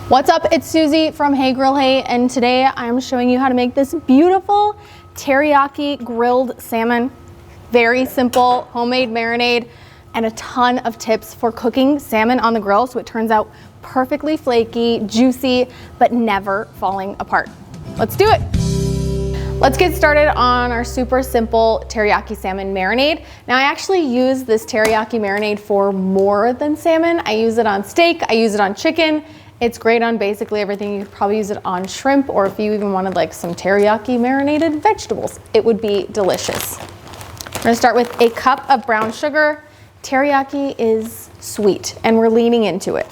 What's up? It's Susie from Hey Grill Hey, and today I'm showing you how to make this beautiful teriyaki grilled salmon. Very simple, homemade marinade, and a ton of tips for cooking salmon on the grill so it turns out perfectly flaky, juicy, but never falling apart. Let's do it. Let's get started on our super simple teriyaki salmon marinade. Now I actually use this teriyaki marinade for more than salmon. I use it on steak, I use it on chicken. It's great on basically everything. You could probably use it on shrimp, or if you even wanted like some teriyaki marinated vegetables, it would be delicious. We're gonna start with a cup of brown sugar. Teriyaki is sweet and we're leaning into it.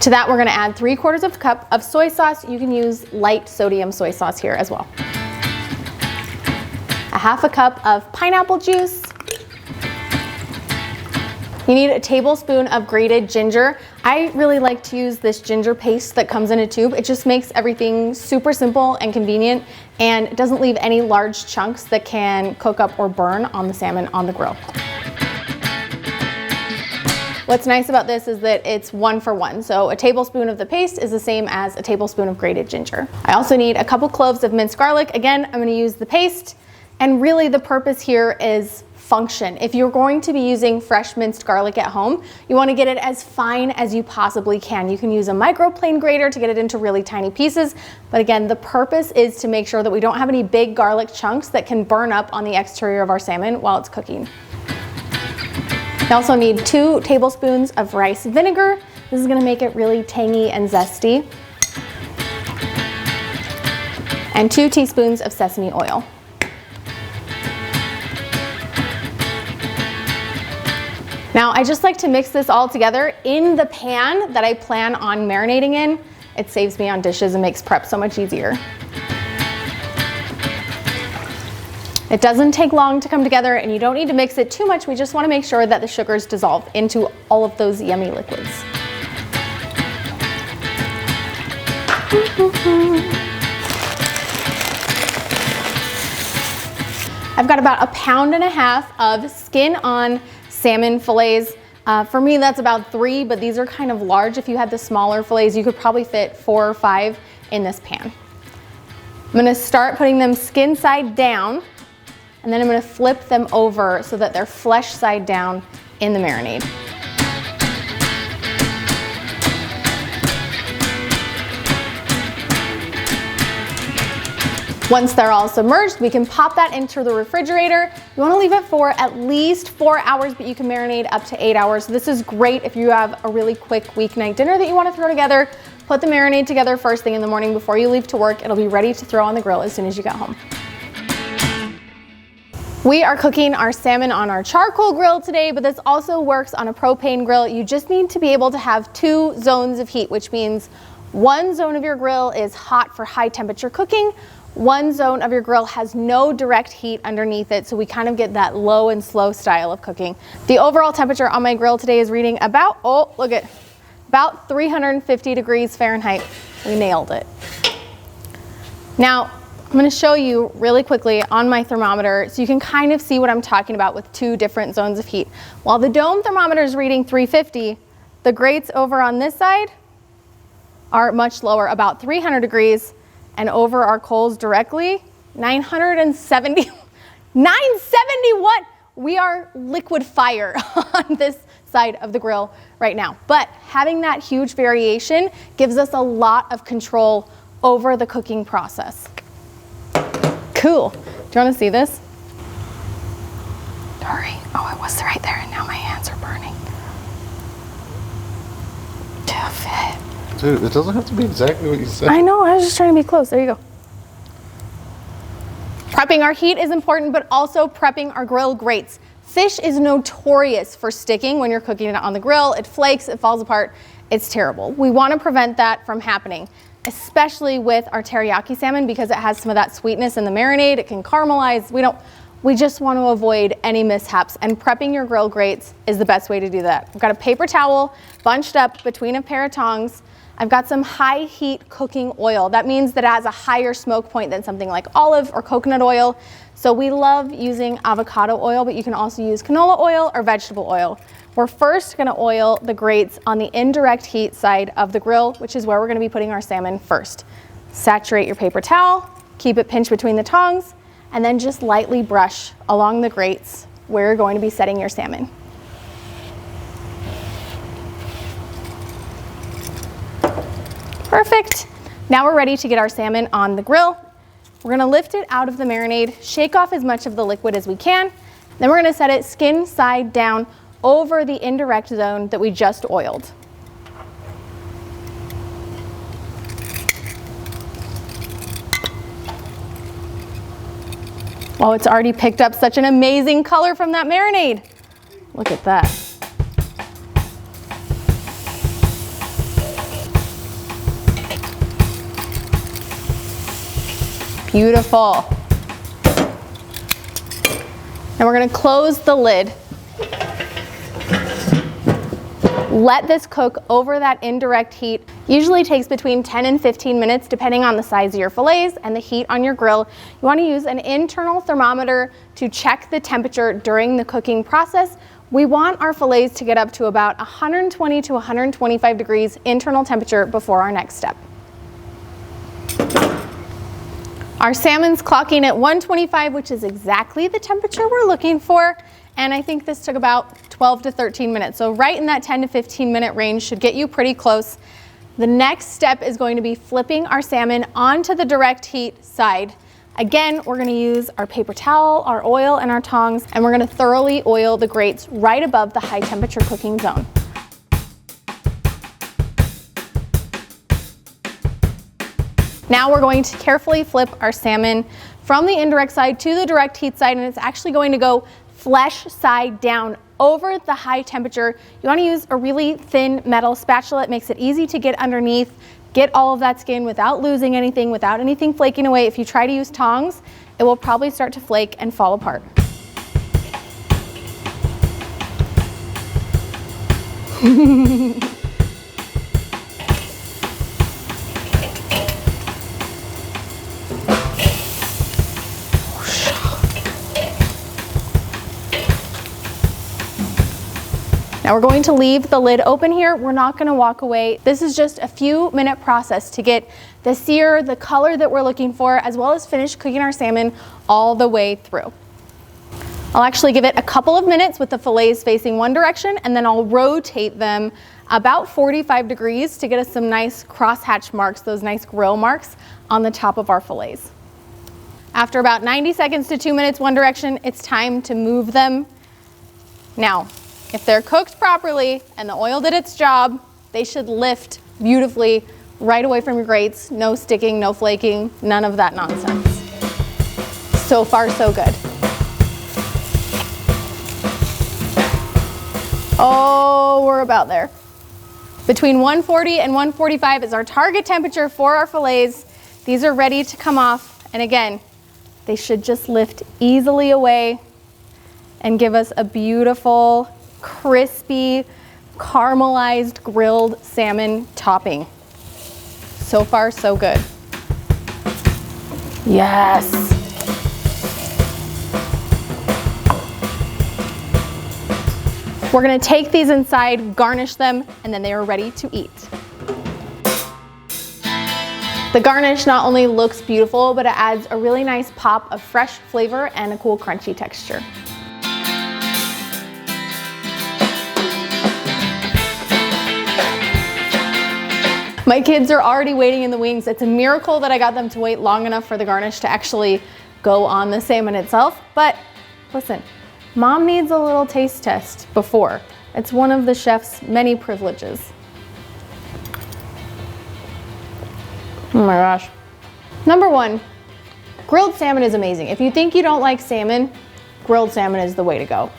To that, we're gonna add 3/4 of a cup of soy sauce. You can use light sodium soy sauce here as well. A 1/2 cup of pineapple juice. You need a tablespoon of grated ginger. I really like to use this ginger paste that comes in a tube. It just makes everything super simple and convenient, and it doesn't leave any large chunks that can cook up or burn on the salmon on the grill. What's nice about this is that it's 1 for 1. So a tablespoon of the paste is the same as a tablespoon of grated ginger. I also need a couple cloves of minced garlic. Again, I'm gonna use the paste, and really the purpose here is function. If you're going to be using fresh minced garlic at home, you want to get it as fine as you possibly can. You can use a microplane grater to get it into really tiny pieces, but again, the purpose is to make sure that we don't have any big garlic chunks that can burn up on the exterior of our salmon while it's cooking. You also need 2 tablespoons of rice vinegar. This is going to make it really tangy and zesty. And 2 teaspoons of sesame oil. Now, I just like to mix this all together in the pan that I plan on marinating in. It saves me on dishes and makes prep so much easier. It doesn't take long to come together, and you don't need to mix it too much. We just want to make sure that the sugars dissolve into all of those yummy liquids. I've got about 1.5 pounds of skin-on salmon fillets. For me, that's about 3, but these are kind of large. If you had the smaller fillets, you could probably fit 4 or 5 in this pan. I'm gonna start putting them skin side down, and then I'm gonna flip them over so that they're flesh side down in the marinade. Once they're all submerged, we can pop that into the refrigerator. You wanna leave it for at least 4 hours, but you can marinate up to 8 hours. This is great if you have a really quick weeknight dinner that you wanna throw together. Put the marinade together first thing in the morning before you leave to work. It'll be ready to throw on the grill as soon as you get home. We are cooking our salmon on our charcoal grill today, but this also works on a propane grill. You just need to be able to have 2 zones of heat, which means 1 zone of your grill is hot for high temperature cooking. 1 zone of your grill has no direct heat underneath it, so we kind of get that low and slow style of cooking. The overall temperature on my grill today is reading about, oh, look at, about 350 degrees Fahrenheit. We nailed it. Now, I'm gonna show you really quickly on my thermometer so you can kind of see what I'm talking about with 2 different zones of heat. While the dome thermometer is reading 350, the grates over on this side are much lower, about 300 degrees. And over our coals directly, 970, 970 what? We are liquid fire on this side of the grill right now. But having that huge variation gives us a lot of control over the cooking process. Cool. Do you want to see this? Hurry. Oh, it was right there, and now my hands are burning. Tough. Dude, it doesn't have to be exactly what you said. I know, I was just trying to be close. There you go. Prepping our heat is important, but also prepping our grill grates. Fish is notorious for sticking when you're cooking it on the grill. It flakes, it falls apart. It's terrible. We want to prevent that from happening, especially with our teriyaki salmon because it has some of that sweetness in the marinade. It can caramelize. We just want to avoid any mishaps, and prepping your grill grates is the best way to do that. I've got a paper towel bunched up between a pair of tongs. I've got some high heat cooking oil. That means that it has a higher smoke point than something like olive or coconut oil. So we love using avocado oil, but you can also use canola oil or vegetable oil. We're first gonna oil the grates on the indirect heat side of the grill, which is where we're gonna be putting our salmon first. Saturate your paper towel, keep it pinched between the tongs, and then just lightly brush along the grates where you're going to be setting your salmon. Perfect. Now we're ready to get our salmon on the grill. We're gonna lift it out of the marinade, shake off as much of the liquid as we can, then we're gonna set it skin side down over the indirect zone that we just oiled. Oh, it's already picked up such an amazing color from that marinade. Look at that. Beautiful. Now we're gonna close the lid. Let this cook over that indirect heat. Usually takes between 10 and 15 minutes depending on the size of your fillets and the heat on your grill. You want to use an internal thermometer to check the temperature during the cooking process. We want our fillets to get up to about 120 to 125 degrees internal temperature before our next step. Our salmon's clocking at 125, which is exactly the temperature we're looking for. And I think this took about 12 to 13 minutes. So right in that 10 to 15 minute range should get you pretty close. The next step is going to be flipping our salmon onto the direct heat side. Again, we're gonna use our paper towel, our oil, and our tongs, and we're gonna thoroughly oil the grates right above the high temperature cooking zone. Now we're going to carefully flip our salmon from the indirect side to the direct heat side, and it's actually going to go flesh side down over the high temperature. You want to use a really thin metal spatula. It makes it easy to get underneath, get all of that skin without losing anything, without anything flaking away. If you try to use tongs, it will probably start to flake and fall apart. Now we're going to leave the lid open here. We're not going to walk away. This is just a few minute process to get the sear, the color that we're looking for, as well as finish cooking our salmon all the way through. I'll actually give it a couple of minutes with the fillets facing one direction, and then I'll rotate them about 45 degrees to get us some nice crosshatch marks, those nice grill marks on the top of our fillets. After about 90 seconds to 2 minutes one direction, it's time to move them. Now, if they're cooked properly and the oil did its job, they should lift beautifully right away from your grates. No sticking, no flaking, none of that nonsense. So far, so good. Oh, we're about there. Between 140 and 145 is our target temperature for our fillets. These are ready to come off. And again, they should just lift easily away and give us a beautiful, crispy, caramelized grilled salmon topping. So far, so good. Yes. We're gonna take these inside, garnish them, and then they are ready to eat. The garnish not only looks beautiful, but it adds a really nice pop of fresh flavor and a cool crunchy texture. My kids are already waiting in the wings. It's a miracle that I got them to wait long enough for the garnish to actually go on the salmon itself. But listen, Mom needs a little taste test before. It's one of the chef's many privileges. Oh my gosh. Number one, grilled salmon is amazing. If you think you don't like salmon, grilled salmon is the way to go.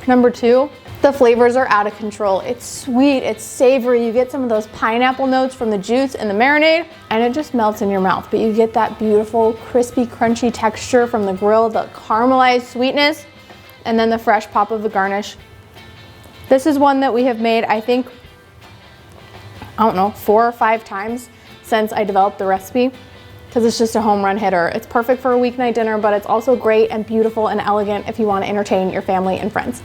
Number two, the flavors are out of control. It's sweet, it's savory. You get some of those pineapple notes from the juice and the marinade, and it just melts in your mouth. But you get that beautiful, crispy, crunchy texture from the grill, the caramelized sweetness, and then the fresh pop of the garnish. This is one that we have made, I think, I don't know, 4 or 5 times since I developed the recipe, because it's just a home run hitter. It's perfect for a weeknight dinner, but it's also great and beautiful and elegant if you want to entertain your family and friends.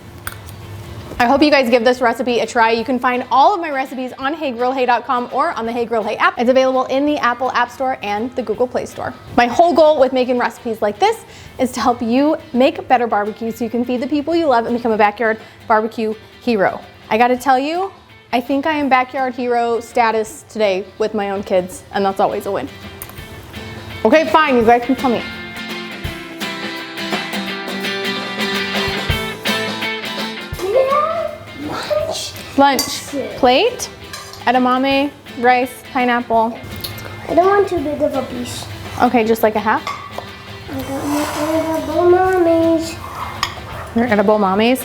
I hope you guys give this recipe a try. You can find all of my recipes on heygrillhey.com or on the Hey Grill Hey app. It's available in the Apple App Store and the Google Play Store. My whole goal with making recipes like this is to help you make better barbecue so you can feed the people you love and become a backyard barbecue hero. I gotta tell you, I think I am backyard hero status today with my own kids, and that's always a win. Okay, fine, you guys can tell me. Lunch. Plate, edamame, rice, pineapple. I don't want too big of a piece. Okay, just like a half. I got my edible mommies. Your edible mommies.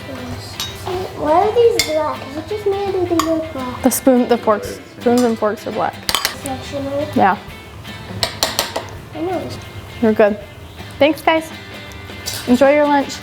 Why are these black? Is it just me or do they look black? Spoons and forks are black. Sectional. Yeah, I know this. you're good. Thanks, guys. Enjoy your lunch.